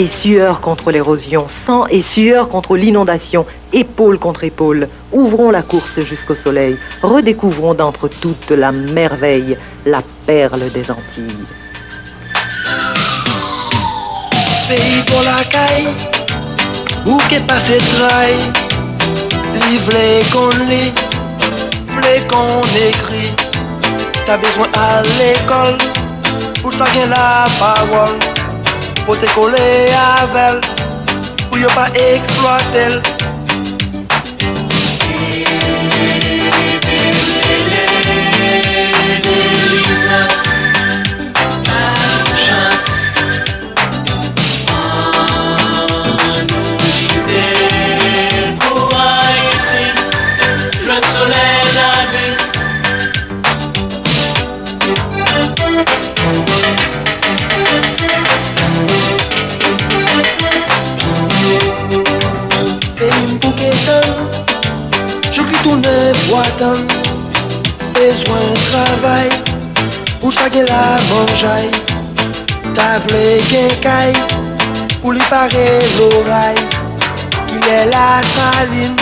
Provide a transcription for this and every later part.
Et sueur contre l'érosion, sang et sueur contre l'inondation, épaule contre épaule, ouvrons la course jusqu'au soleil, redécouvrons d'entre toutes la merveille, la perle des Antilles. Pays pour la caille, où qu'est passé trail, livre qu'on écrit, t'as besoin à l'école, pour ça vient la parole. Pour te coller avec, pour ne pas exploiter. Besoin de travail, pour ça que la mangeaille. T'as v'lé quelqu'un, pour lui parer l'oreille. Qu'il est la saline,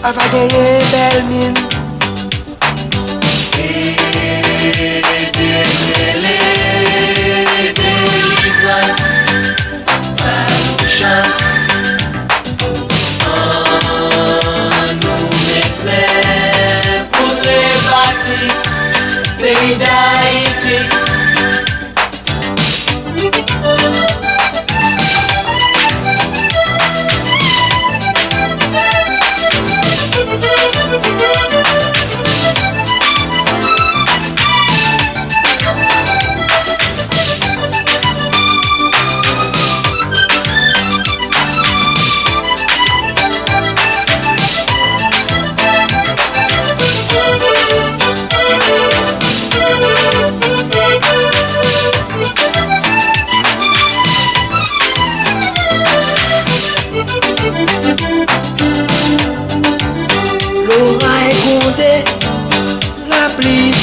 avant gagner belle mine. Chance. Pays d'Haïti.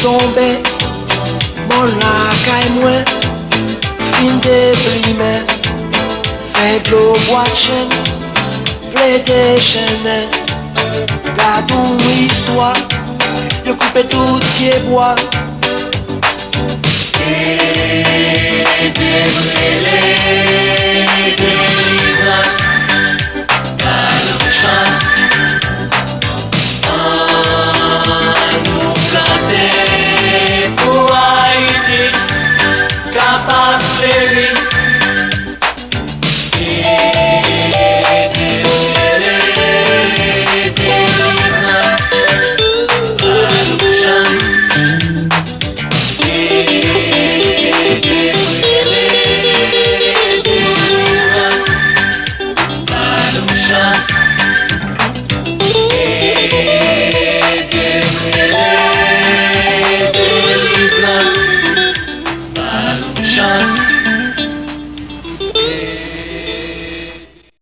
Tombé, mon la caille moins, fin de blimer, fait de l'eau watching, v'lait des chaînes, garde une histoire, de couper tout qui est bois. Et de brûler.